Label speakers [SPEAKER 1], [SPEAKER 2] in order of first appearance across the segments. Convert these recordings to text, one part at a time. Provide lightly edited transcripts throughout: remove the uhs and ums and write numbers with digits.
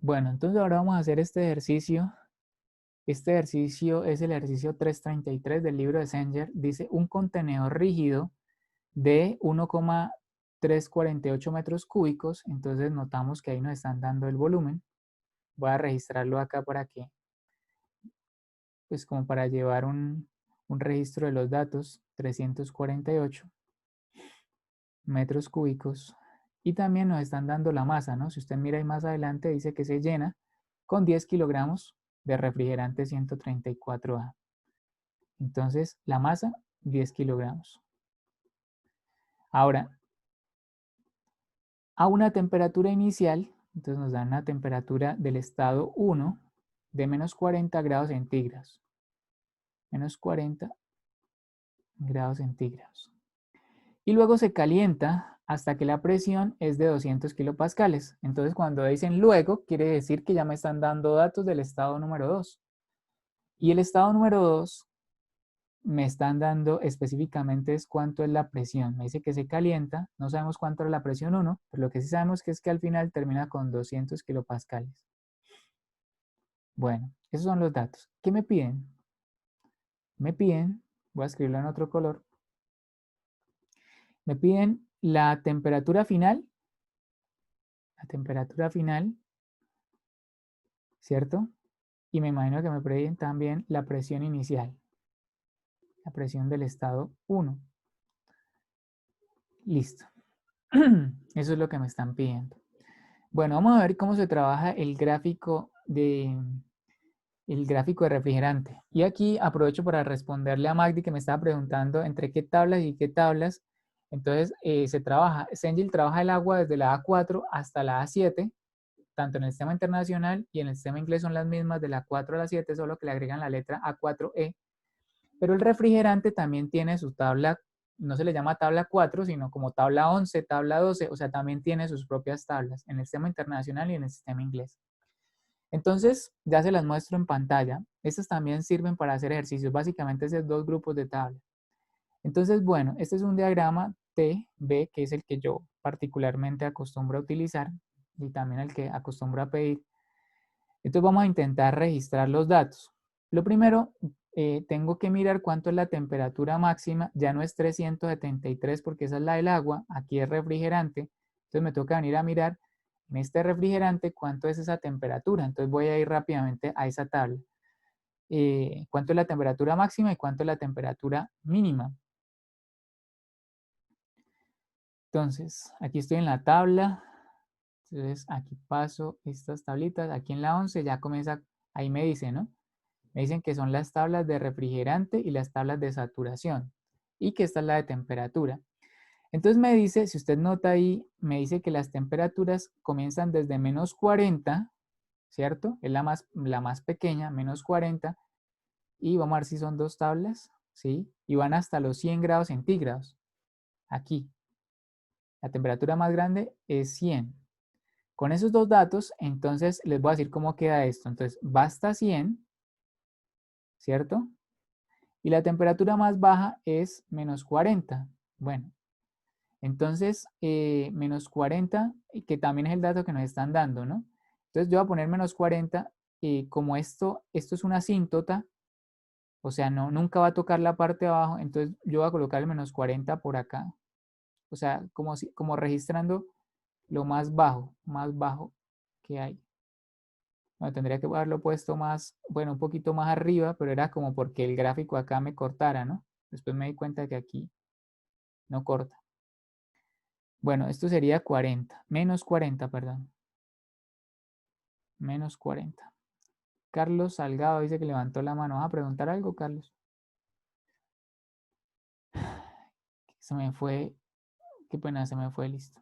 [SPEAKER 1] Bueno, entonces ahora vamos a hacer este ejercicio. Este ejercicio es el ejercicio 333 del libro de Sanger. Dice un contenedor rígido de 1,348 metros cúbicos. Entonces notamos que ahí nos están dando el volumen. Voy a registrarlo acá para que, pues como para llevar un registro de los datos. 348 metros cúbicos. Y también nos están dando la masa, ¿no? Si usted mira ahí más adelante, dice que se llena con 10 kilogramos de refrigerante 134A. Entonces, la masa, 10 kilogramos. Ahora, a una temperatura inicial, entonces nos dan una temperatura del estado 1 de menos 40 grados centígrados. Menos 40 grados centígrados. Y luego se calienta hasta que la presión es de 200 kilopascales. Entonces, cuando dicen luego, quiere decir que ya me están dando datos del estado número 2. Y el estado número 2 me están dando específicamente es cuánto es la presión. Me dice que se calienta, no sabemos cuánto es la presión 1, pero lo que sí sabemos es que al final termina con 200 kilopascales. Bueno, esos son los datos. ¿Qué me piden? Me piden, voy a escribirlo en otro color, me piden la temperatura final, ¿cierto? Y me imagino que me piden también la presión inicial, la presión del estado 1. Listo. Eso es lo que me están pidiendo. Bueno, vamos a ver cómo se trabaja el gráfico de refrigerante. Y aquí aprovecho para responderle a Magdi que me estaba preguntando entre qué tablas y qué tablas. Entonces se trabaja, Cengil trabaja el agua desde la A4 hasta la A7, tanto en el sistema internacional y en el sistema inglés son las mismas de la 4 a la 7, solo que le agregan la letra A4E. Pero el refrigerante también tiene su tabla, no se le llama tabla 4, sino como tabla 11, tabla 12, o sea, también tiene sus propias tablas en el sistema internacional y en el sistema inglés. Entonces, ya se las muestro en pantalla. Estas también sirven para hacer ejercicios, básicamente es dos grupos de tabla. Entonces, bueno, este es un diagrama TB, que es el que yo particularmente acostumbro a utilizar y también el que acostumbro a pedir. Entonces vamos a intentar registrar los datos. Lo primero, tengo que mirar cuánto es la temperatura máxima. Ya no es 373 porque esa es la del agua, aquí es refrigerante. Entonces me toca venir a mirar en este refrigerante cuánto es esa temperatura. Entonces voy a ir rápidamente a esa tabla. Cuánto es la temperatura máxima y cuánto es la temperatura mínima. Entonces, aquí estoy en la tabla. Entonces, aquí paso estas tablitas. Aquí en la 11 ya comienza, ahí me dice, ¿no? Me dicen que son las tablas de refrigerante y las tablas de saturación. Y que esta es la de temperatura. Entonces me dice, si usted nota ahí, me dice que las temperaturas comienzan desde menos 40, ¿cierto? Es la más pequeña, menos 40. Y vamos a ver si son dos tablas, ¿sí? Y van hasta los 100 grados centígrados. Aquí. La temperatura más grande es 100. Con esos dos datos, entonces les voy a decir cómo queda esto. Entonces, va hasta 100, ¿cierto? Y la temperatura más baja es menos 40. Bueno, entonces, menos 40, que también es el dato que nos están dando, ¿no? Entonces, yo voy a poner menos 40, como esto es una asíntota, o sea, no, nunca va a tocar la parte de abajo, entonces yo voy a colocar el menos 40 por acá. O sea, como registrando lo más bajo que hay. Bueno, tendría que haberlo puesto más, bueno, un poquito más arriba, pero era como porque el gráfico acá me cortara, ¿no? Después me di cuenta que aquí no corta. Bueno, esto sería 40, menos 40, perdón. Menos 40. Carlos Salgado dice que levantó la mano. ¿Vas a preguntar algo, Carlos? Se me fue, qué pena, se me fue, listo.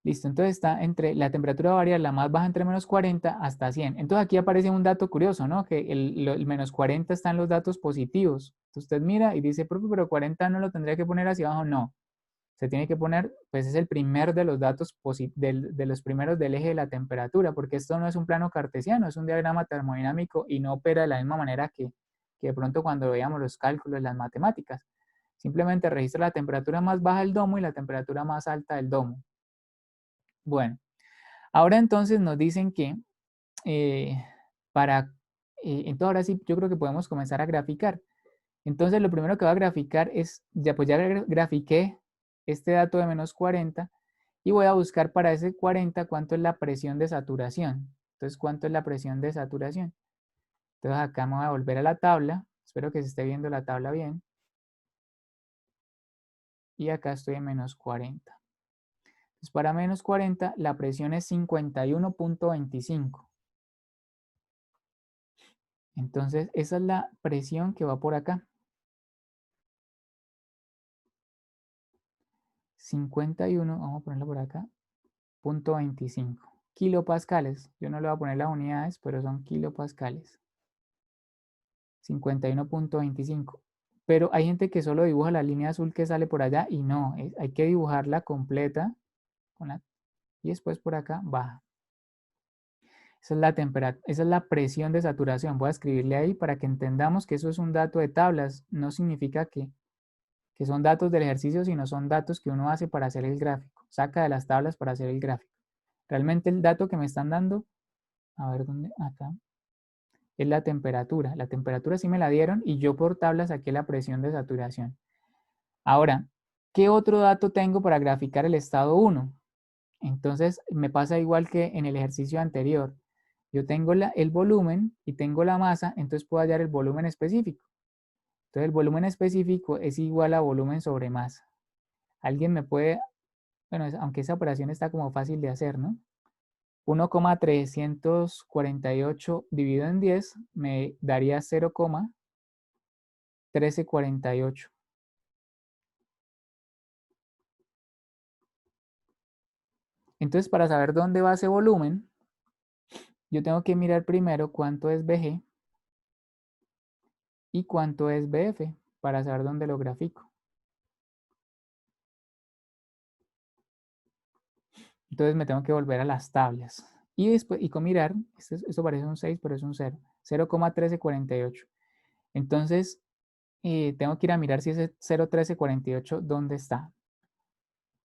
[SPEAKER 1] Listo, entonces está entre la temperatura varía, la más baja entre menos 40 hasta 100. Entonces aquí aparece un dato curioso, ¿no? Que el menos 40 están los datos positivos. Entonces usted mira y dice, profe, pero 40 no lo tendría que poner hacia abajo. No, se tiene que poner, pues es el primer de los datos de los primeros del eje de la temperatura, porque esto no es un plano cartesiano, es un diagrama termodinámico y no opera de la misma manera que de pronto cuando veíamos los cálculos, las matemáticas. Simplemente registra la temperatura más baja del domo y la temperatura más alta del domo. Bueno, Ahora entonces nos dicen que entonces ahora sí yo creo que podemos comenzar a graficar. Entonces lo primero que voy a graficar es, ya pues ya grafiqué este dato de menos 40 y voy a buscar para ese 40 cuánto es la presión de saturación. Entonces, ¿cuánto es la presión de saturación? Entonces acá me voy a volver a la tabla. Espero que se esté viendo la tabla bien. Y acá estoy en menos 40. Entonces, para menos 40, la presión es 51.25. Entonces, esa es la presión que va por acá. 51, vamos a ponerlo por acá, punto 25. Kilopascales. Yo no le voy a poner las unidades, pero son kilopascales. 51.25. Pero hay gente que solo dibuja la línea azul que sale por allá y no, hay que dibujarla completa y después por acá baja. Esa es la temperatura, esa es la presión de saturación. Voy a escribirle ahí para que entendamos que eso es un dato de tablas. No significa que son datos del ejercicio, sino son datos que uno hace para hacer el gráfico. Saca de las tablas para hacer el gráfico. Realmente el dato que me están dando, a ver dónde, acá, es la temperatura. La temperatura sí me la dieron y yo por tabla saqué la presión de saturación. Ahora, ¿qué otro dato tengo para graficar el estado 1? Entonces, me pasa igual que en el ejercicio anterior. Yo tengo el volumen y tengo la masa, entonces puedo hallar el volumen específico. Entonces, el volumen específico es igual a volumen sobre masa. Alguien me puede, bueno, aunque esa operación está como fácil de hacer, ¿no? 1,348 dividido en 10 me daría 0,1348. Entonces, para saber dónde va ese volumen, yo tengo que mirar primero cuánto es BG y cuánto es BF para saber dónde lo grafico. Entonces me tengo que volver a las tablas. Y después, y con mirar, esto parece un 6, pero es un 0. 0,1348. Entonces, tengo que ir a mirar si ese 0,1348, ¿dónde está?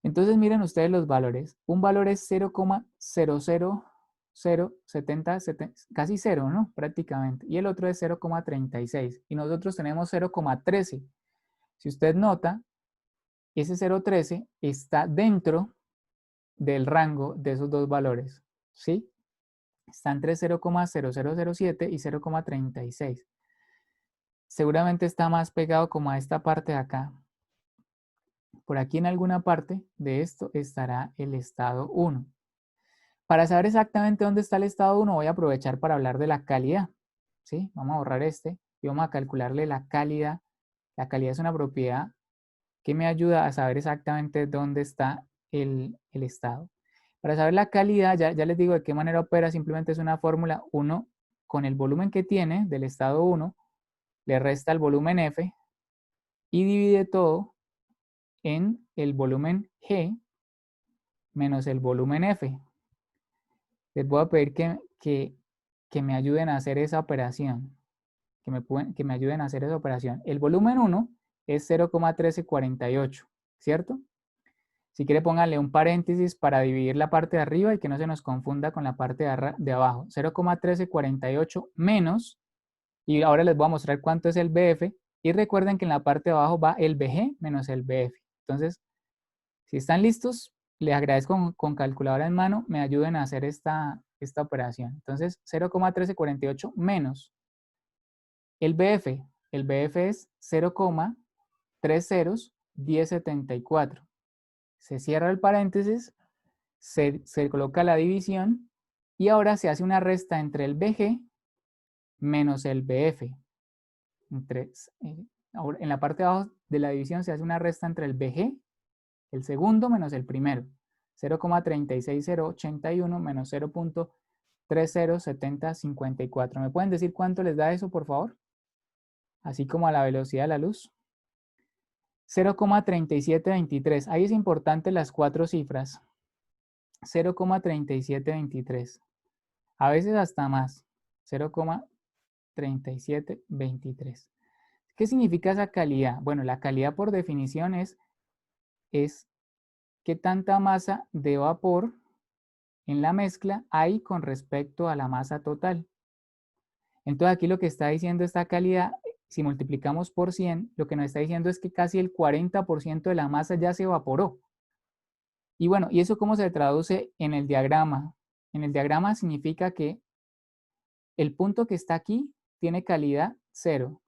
[SPEAKER 1] Entonces miren ustedes los valores. Un valor es 0,00070, casi 0, ¿no? Prácticamente. Y el otro es 0,36. Y nosotros tenemos 0,13. Si usted nota, ese 0,13 está dentro del rango de esos dos valores, ¿sí? Está entre 0,0007 y 0,36. Seguramente está más pegado como a esta parte de acá. Por aquí en alguna parte de esto estará el estado 1. Para saber exactamente dónde está el estado 1, voy a aprovechar para hablar de la calidad, ¿sí? Vamos a borrar este y vamos a calcularle la calidad. La calidad es una propiedad que me ayuda a saber exactamente dónde está el estado. Para saber la calidad, ya les digo de qué manera opera, simplemente es una fórmula. 1 con el volumen que tiene del estado 1, le resta el volumen F y divide todo en el volumen G menos el volumen F. Les voy a pedir que me ayuden a hacer esa operación, que me ayuden a hacer esa operación. El volumen 1 es 0,1348, ¿cierto? Si quiere póngale un paréntesis para dividir la parte de arriba y que no se nos confunda con la parte de abajo. 0,1348 menos, y ahora les voy a mostrar cuánto es el BF, y recuerden que en la parte de abajo va el BG menos el BF. Entonces, si están listos, les agradezco con calculadora en mano, me ayuden a hacer esta operación. Entonces, 0,1348 menos el BF. El BF es 0,301074. Se cierra el paréntesis, se coloca la división y ahora se hace una resta entre el BG menos el BF. En la parte de abajo de la división se hace una resta entre el BG, el segundo menos el primero. 0,36081 menos 0,307054. ¿Me pueden decir cuánto les da eso, por favor? Así como a la velocidad de la luz. 0,3723. Ahí es importante las cuatro cifras. 0,3723. A veces hasta más. 0,3723. ¿Qué significa esa calidad? Bueno, la calidad por definición es qué tanta masa de vapor en la mezcla hay con respecto a la masa total. Entonces aquí lo que está diciendo esta calidad, si multiplicamos por 100, lo que nos está diciendo es que casi el 40% de la masa ya se evaporó. Y bueno, ¿y eso cómo se traduce en el diagrama? En el diagrama significa que el punto que está aquí tiene calidad 0.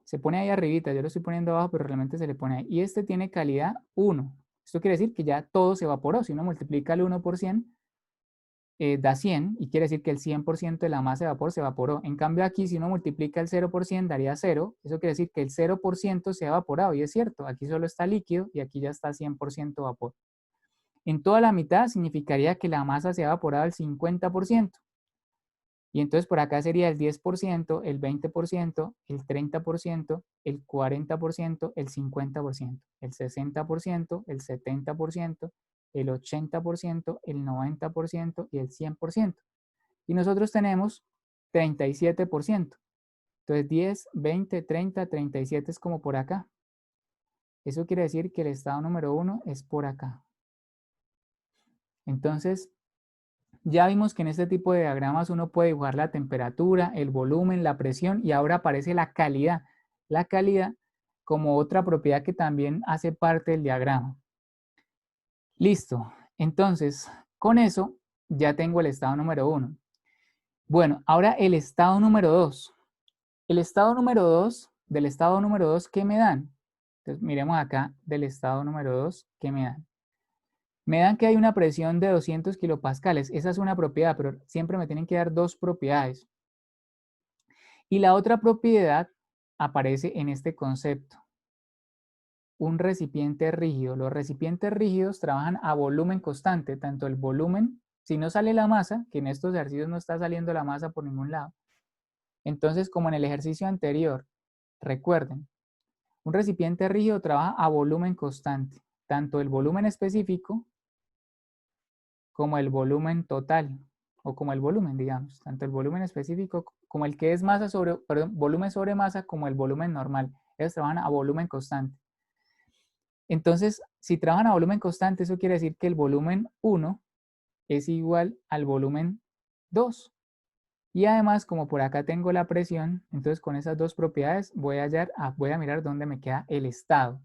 [SPEAKER 1] Se pone ahí arribita, yo lo estoy poniendo abajo, pero realmente se le pone ahí. Y este tiene calidad 1. Esto quiere decir que ya todo se evaporó. Si uno multiplica el 1 por 100, da 100, y quiere decir que el 100% de la masa de vapor se evaporó. En cambio aquí, si uno multiplica el 0 por 100, daría 0. Eso quiere decir que el 0% se ha evaporado, y es cierto, aquí solo está líquido y aquí ya está 100% vapor. En toda la mitad significaría que la masa se ha evaporado al 50%. Y entonces por acá sería el 10%, el 20%, el 30%, el 40%, el 50%, el 60%, el 70%, el 80%, el 90% y el 100%. Y nosotros tenemos 37%. Entonces 10, 20, 30, 37 es como por acá. Eso quiere decir que el estado número 1 es por acá. Entonces, ya vimos que en este tipo de diagramas uno puede dibujar la temperatura, el volumen, la presión, y ahora aparece la calidad. La calidad como otra propiedad que también hace parte del diagrama. Listo. Entonces, con eso ya tengo el estado número 1. Bueno, ahora el estado número 2. El estado número 2, del estado número 2, ¿qué me dan? Entonces, miremos acá del estado número 2, ¿qué me dan? Me dan que hay una presión de 200 kilopascales. Esa es una propiedad, pero siempre me tienen que dar dos propiedades. Y la otra propiedad aparece en este concepto. Un recipiente rígido. Los recipientes rígidos trabajan a volumen constante, tanto el volumen, si no sale la masa, que en estos ejercicios no está saliendo la masa por ningún lado. Entonces, como en el ejercicio anterior, recuerden, un recipiente rígido trabaja a volumen constante, tanto el volumen específico como el volumen total, o como el volumen, digamos, tanto el volumen específico como el que es masa sobre, perdón, volumen sobre masa, como el volumen normal. Ellos trabajan a volumen constante. Entonces, si trabajan a volumen constante, eso quiere decir que el volumen 1 es igual al volumen 2. Y además, como por acá tengo la presión, entonces con esas dos propiedades voy a mirar dónde me queda el estado.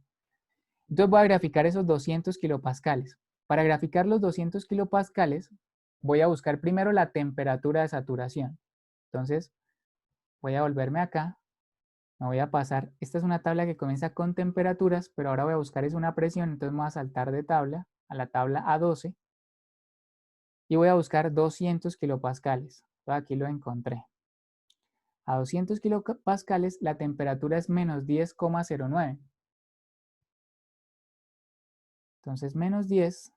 [SPEAKER 1] Entonces voy a graficar esos 200 kilopascales. Para graficar los 200 kilopascales, voy a buscar primero la temperatura de saturación. Entonces, voy a volverme acá, me voy a pasar, esta es una tabla que comienza con temperaturas, pero ahora voy a buscar es una presión, entonces me voy a saltar de tabla a la tabla A12 y voy a buscar 200 kilopascales. Entonces, aquí lo encontré. A 200 kilopascales la temperatura es menos 10,09. Entonces, menos 10,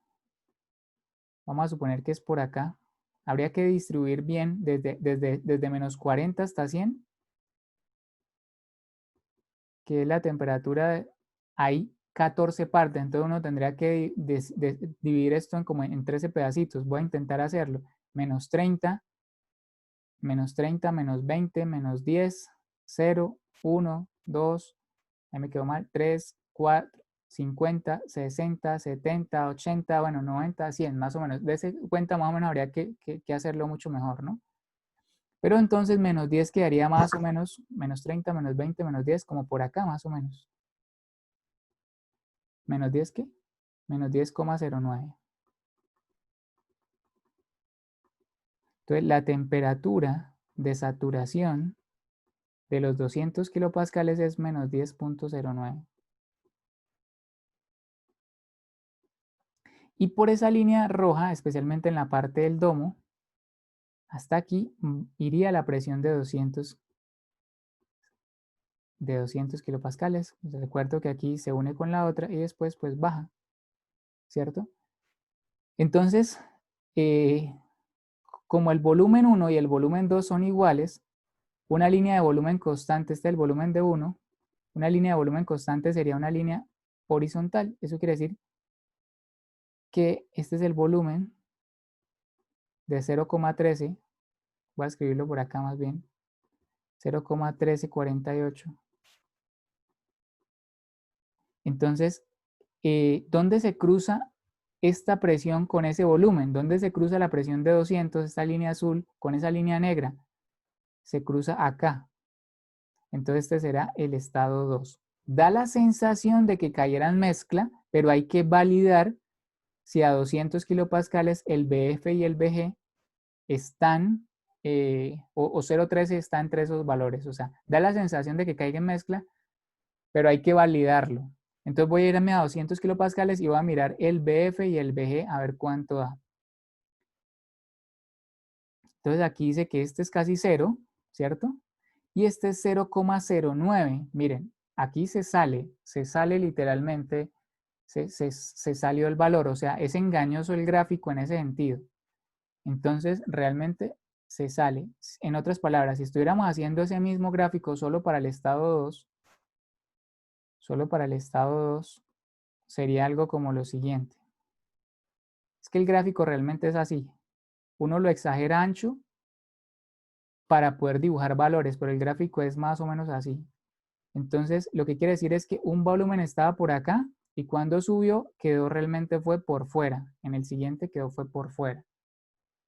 [SPEAKER 1] vamos a suponer que es por acá. Habría que distribuir bien desde menos 40 hasta 100, que es la temperatura. Hay 14 partes, entonces uno tendría que dividir esto en 13 pedacitos. Voy a intentar hacerlo. Menos 30, menos 30, menos 20, menos 10, 0, 1, 2, ahí me quedó mal, 3, 4, 50, 60, 70, 80, bueno, 90, 100, más o menos. De ese cuenta más o menos habría que hacerlo mucho mejor, ¿no? Pero entonces menos 10 quedaría más o menos, menos 30, menos 20, menos 10, como por acá más o menos. ¿Menos 10 qué? Menos 10,09. Entonces la temperatura de saturación de los 200 kilopascales es menos 10,09. Y por esa línea roja, especialmente en la parte del domo, hasta aquí iría la presión de 200 kilopascales. Les recuerdo que aquí se une con la otra y después pues baja, ¿cierto? Entonces, como el volumen 1 y el volumen 2 son iguales, una línea de volumen constante, este es el volumen de 1, una línea de volumen constante sería una línea horizontal. Eso quiere decir que este es el volumen de 0,13, voy a escribirlo por acá más bien, 0,1348. Entonces, ¿dónde se cruza esta presión con ese volumen. ¿Dónde se cruza la presión de 200, esta línea azul, con esa línea negra? Se cruza acá. Entonces este será el estado 2. Da la sensación de que cayera en mezcla, pero hay que validar si a 200 kilopascales el BF y el BG están, o 0,13 está entre esos valores. O sea, da la sensación de que caiga en mezcla, pero hay que validarlo. Entonces voy a irme a 200 kilopascales y voy a mirar el BF y el BG a ver cuánto da. Entonces aquí dice que este es casi 0, ¿cierto? Y este es 0,09. Miren, aquí se sale literalmente, se salió el valor, o sea, es engañoso el gráfico en ese sentido. Entonces, realmente se sale. En otras palabras, si estuviéramos haciendo ese mismo gráfico solo para el estado 2, sería algo como lo siguiente. Es que el gráfico realmente es así. Uno lo exagera ancho para poder dibujar valores, pero el gráfico es más o menos así. Entonces, lo que quiere decir es que un volumen estaba por acá y cuando subió quedó realmente fue por fuera. En el siguiente fue por fuera.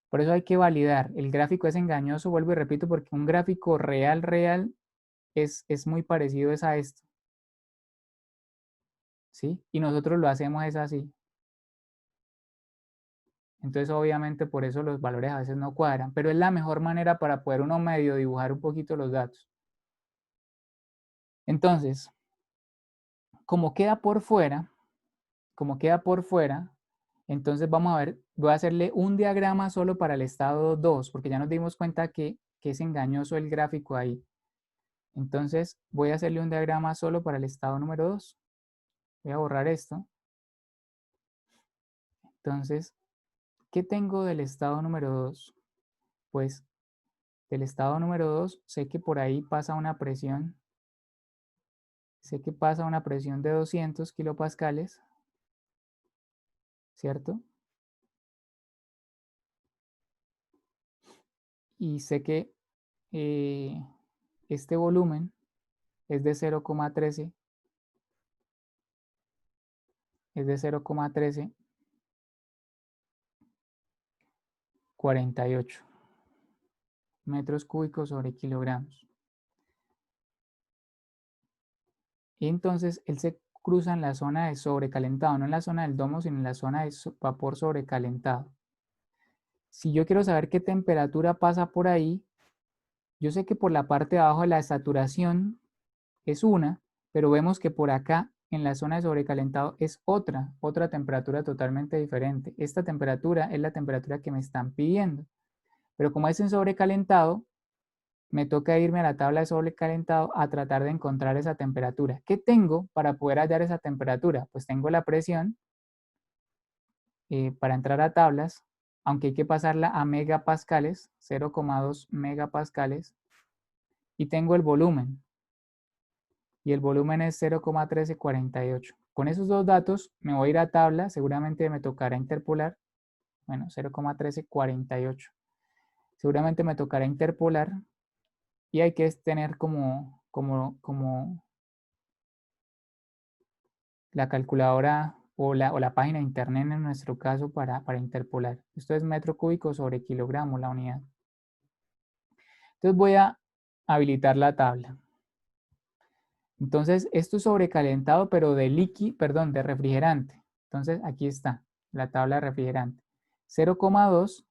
[SPEAKER 1] Por eso hay que validar. El gráfico es engañoso, vuelvo y repito, porque un gráfico real es muy parecido a esto. ¿Sí? Y nosotros lo hacemos es así. Entonces, obviamente, por eso los valores a veces no cuadran, pero es la mejor manera para poder uno medio dibujar un poquito los datos. Entonces, como queda por fuera, entonces vamos a ver, voy a hacerle un diagrama solo para el estado 2, porque ya nos dimos cuenta que es engañoso el gráfico ahí. Entonces voy a hacerle un diagrama solo para el estado número 2. Voy a borrar esto. Entonces, ¿qué tengo del estado número 2? Pues del estado número 2 sé que por ahí pasa una presión. Sé que pasa una presión de 200 kilopascales, ¿cierto? Y sé que este volumen es de 0,13, es de 0,1348 metros cúbicos sobre kilogramos. Y entonces él se cruza en la zona de sobrecalentado, no en la zona del domo, sino en la zona de vapor sobrecalentado. Si yo quiero saber qué temperatura pasa por ahí, yo sé que por la parte de abajo de la saturación es una, pero vemos que por acá en la zona de sobrecalentado es otra temperatura totalmente diferente. Esta temperatura es la temperatura que me están pidiendo, pero como es en sobrecalentado, me toca irme a la tabla de sobrecalentado a tratar de encontrar esa temperatura. ¿Qué tengo para poder hallar esa temperatura? Pues tengo la presión para entrar a tablas, aunque hay que pasarla a megapascales, 0,2 megapascales, y tengo el volumen, y el volumen es 0,1348. Con esos dos datos me voy a ir a tabla, seguramente me tocará interpolar, bueno, 0,1348. Seguramente me tocará interpolar y hay que tener como la calculadora o la página de internet en nuestro caso para interpolar. Esto es metro cúbico sobre kilogramo la unidad. Entonces voy a habilitar la tabla. Entonces esto es sobrecalentado pero de de refrigerante. Entonces aquí está la tabla de refrigerante. 0,2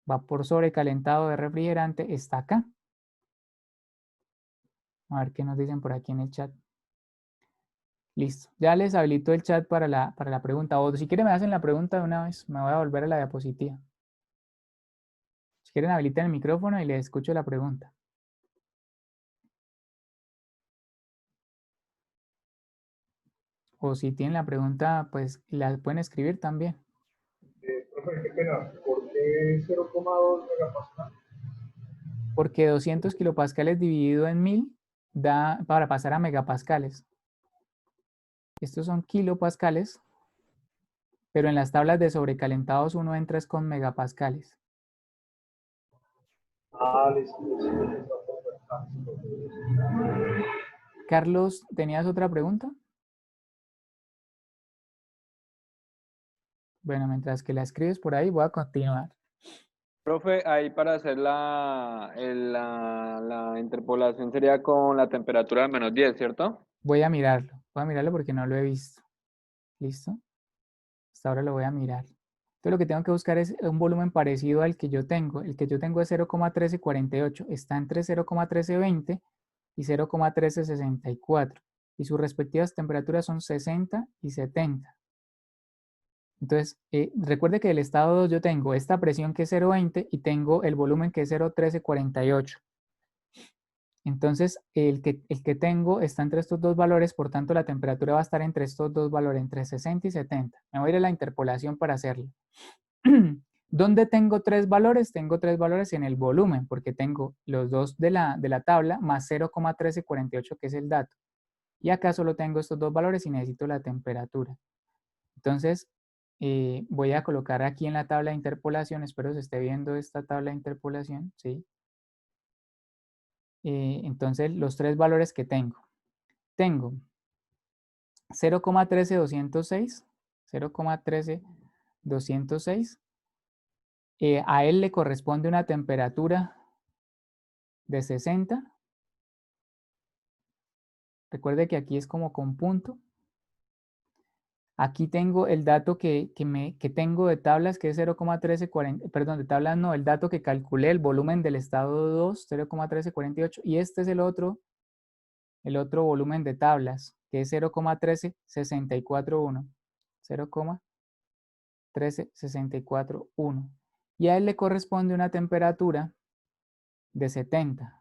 [SPEAKER 1] vapor sobrecalentado de refrigerante está acá. A ver qué nos dicen por aquí en el chat. Listo, ya les habilito el chat para la pregunta. O si quieren me hacen la pregunta de una vez, me voy a volver a la diapositiva. Si quieren habiliten el micrófono y les escucho la pregunta. O si tienen la pregunta, pues la pueden escribir también.
[SPEAKER 2] Profe, qué pena, ¿por qué 0,2 megapascal?
[SPEAKER 1] Porque 200 kilopascales dividido en 1000 da para pasar a megapascales. Estos son kilopascales, pero en las tablas de sobrecalentados uno entra con megapascales.
[SPEAKER 2] Ah, listo.
[SPEAKER 1] Carlos, ¿tenías otra pregunta? Bueno, mientras que la escribes por ahí, voy a continuar.
[SPEAKER 3] Profe, ahí para hacer la interpolación sería con la temperatura de -10, ¿cierto?
[SPEAKER 1] Voy a mirarlo porque no lo he visto. ¿Listo? Hasta ahora lo voy a mirar. Entonces lo que tengo que buscar es un volumen parecido al que yo tengo. El que yo tengo es 0,1348. Está entre 0,1320 y 0,1364. Y sus respectivas temperaturas son 60 y 70. Entonces, recuerde que del estado 2 yo tengo esta presión que es 0,20 y tengo el volumen que es 0,1348. Entonces, el que tengo está entre estos dos valores, por tanto, la temperatura va a estar entre estos dos valores, entre 60 y 70. Me voy a ir a la interpolación para hacerlo. ¿Dónde tengo tres valores? Tengo tres valores en el volumen, porque tengo los dos de la tabla más 0,1348, que es el dato. Y acá solo tengo estos dos valores y necesito la temperatura. Entonces, voy a colocar aquí en la tabla de interpolación, espero se esté viendo esta tabla de interpolación, ¿sí? Entonces, los tres valores que tengo. Tengo 0,13206, 0,13206. A él le corresponde una temperatura de 60. Recuerde que aquí es como con punto. Aquí tengo el dato que tengo de tablas, que es 0,1340, perdón, de tablas no, el dato que calculé, el volumen del estado 2, 0,1348, y este es el otro volumen de tablas, que es 0,13641, 0,13641. Y a él le corresponde una temperatura de 70.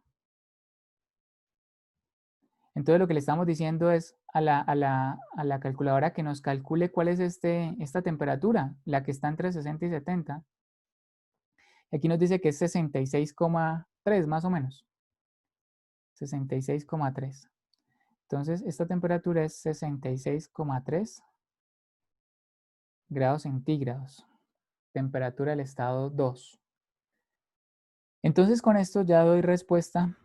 [SPEAKER 1] Entonces lo que le estamos diciendo es a la calculadora que nos calcule cuál es esta temperatura, la que está entre 60 y 70. Aquí nos dice que es 66,3 más o menos. 66,3. Entonces esta temperatura es 66,3 grados centígrados. Temperatura del estado 2. Entonces con esto ya doy respuesta.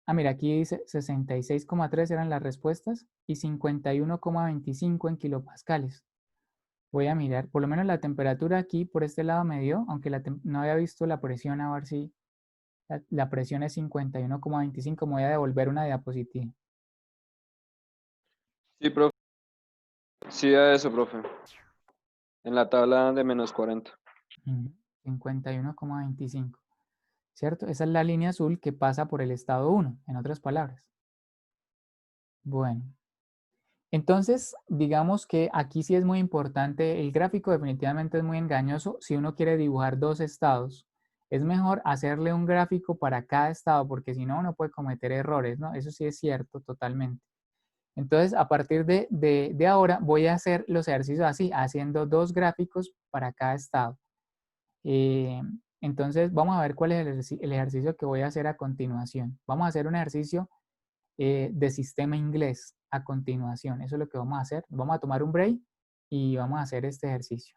[SPEAKER 1] Ah, mira, aquí dice 66,3 eran las respuestas y 51,25 en kilopascales. Voy a mirar, por lo menos la temperatura aquí por este lado me dio, aunque no había visto la presión, a ver si la presión es 51,25. Me voy a devolver una diapositiva.
[SPEAKER 3] Sí, profe. Sí, a eso, profe. En la tabla de -40.
[SPEAKER 1] 51,25. ¿Cierto? Esa es la línea azul que pasa por el estado 1, en otras palabras. Bueno. Entonces, digamos que aquí sí es muy importante, el gráfico definitivamente es muy engañoso si uno quiere dibujar dos estados. Es mejor hacerle un gráfico para cada estado, porque si no, uno puede cometer errores, ¿no? Eso sí es cierto totalmente. Entonces, a partir de ahora, voy a hacer los ejercicios así, haciendo dos gráficos para cada estado. Entonces, vamos a ver cuál es el ejercicio que voy a hacer a continuación. Vamos a hacer un ejercicio de sistema inglés a continuación. Eso es lo que vamos a hacer. Vamos a tomar un break y vamos a hacer este ejercicio.